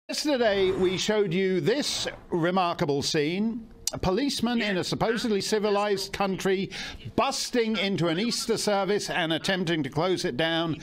Yesterday, we showed you this remarkable scene. A policeman in a supposedly civilized country busting into an Easter service and attempting to close it down,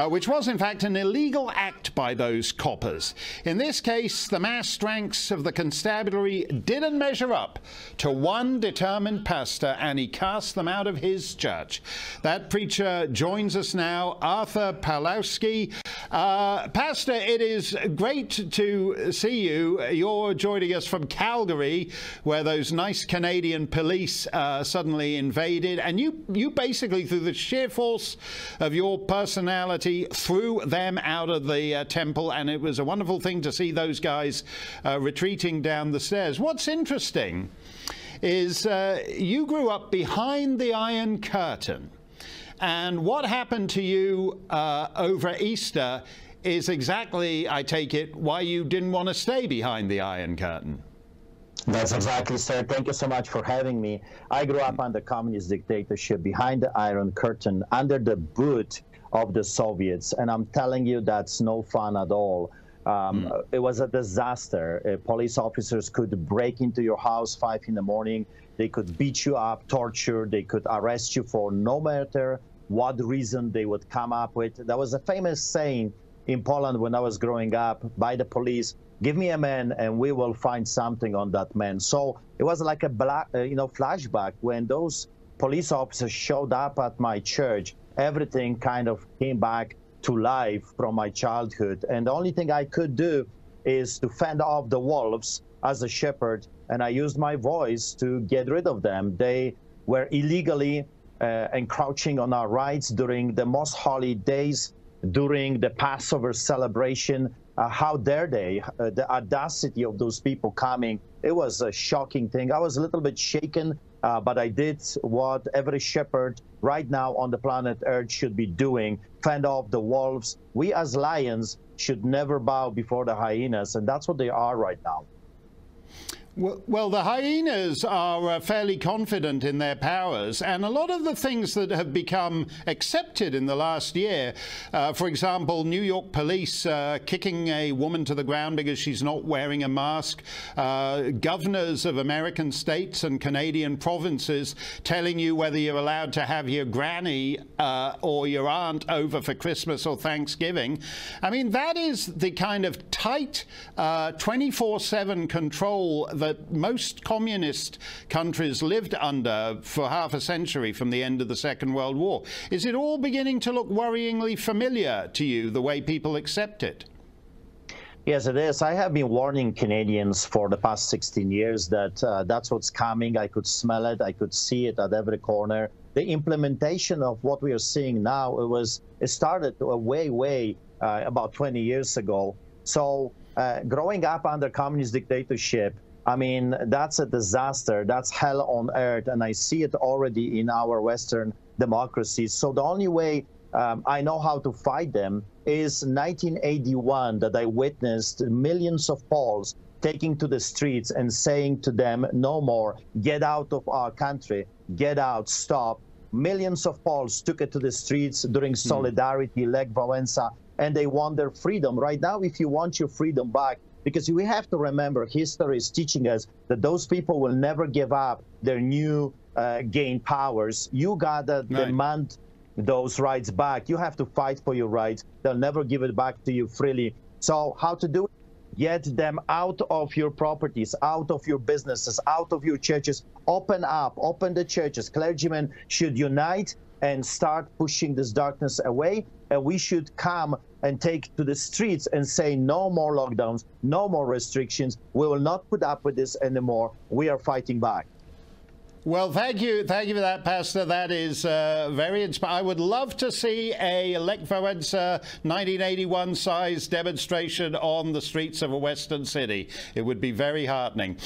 which was in fact an illegal act by those coppers. In this case, the mass strengths of the constabulary didn't measure up to one determined pastor, and he cast them out of his church. That preacher joins us now, Arthur Polski. Pastor, it is great to see you. You're joining us from Calgary, where those nice Canadian police suddenly invaded, and you basically, through the sheer force of your personality, threw them out of the temple, and it was a wonderful thing to see those guys retreating down the stairs. What's interesting is you grew up behind the Iron Curtain, and what happened to you over Easter is exactly, I take it, why you didn't want to stay behind the Iron Curtain. That's exactly, sir. Thank you so much for having me. I grew up under communist dictatorship, behind the Iron Curtain, under the boot of the Soviets, and I'm telling you, that's no fun at all. It was a disaster. Police officers could break into your house 5 in the morning. They could beat you up, torture. They could arrest you for no matter what reason they would come up with. There was a famous saying in Poland when I was growing up by the police: "Give me a man and we will find something on that man." So it was like a flashback when those police officers showed up at my church. Everything kind of came back to life from my childhood. And the only thing I could do is to fend off the wolves as a shepherd. And I used my voice to get rid of them. They were illegally encroaching on our rights during the most holy days, during the Passover celebration. How dare they? The audacity of those people coming. It was a shocking thing. I was a little bit shaken, but I did what every shepherd right now on the planet Earth should be doing: fend off the wolves. We as lions should never bow before the hyenas, and that's what they are right now. Well, the hyenas are fairly confident in their powers, and a lot of the things that have become accepted in the last year, for example, New York police kicking a woman to the ground because she's not wearing a mask, governors of American states and Canadian provinces telling you whether you're allowed to have your granny or your aunt over for Christmas or Thanksgiving. I mean, that is the kind of tight 24/7 control that most communist countries lived under for half a century from the end of the Second World War. Is it all beginning to look worryingly familiar to you, the way people accept it? Yes, it is. I have been warning Canadians for the past 16 years that that's what's coming. I could smell it. I could see it at every corner. The implementation of what we are seeing now, it started way about 20 years ago. So growing up under communist dictatorship, I mean, that's a disaster. That's hell on earth. And I see it already in our Western democracies. So the only way I know how to fight them is 1981, that I witnessed millions of Poles taking to the streets and saying to them, "No more, get out of our country, get out, stop." Millions of Poles took it to the streets during Solidarity, Lech Wałęsa, and they want their freedom. Right now, if you want your freedom back, because we have to remember, history is teaching us that those people will never give up their new gained powers. You gotta demand those rights back. You have to fight for your rights. They'll never give it back to you freely. So how to do it? Get them out of your properties, out of your businesses, out of your churches. Open up, open the churches. Clergymen should unite and start pushing this darkness away. And we should come and take to the streets and say, no more lockdowns, no more restrictions. We will not put up with this anymore. We are fighting back. Well, thank you for that, Pastor. That is very inspiring. I would love to see a Lech Wałęsa 1981 size demonstration on the streets of a Western city. It would be very heartening.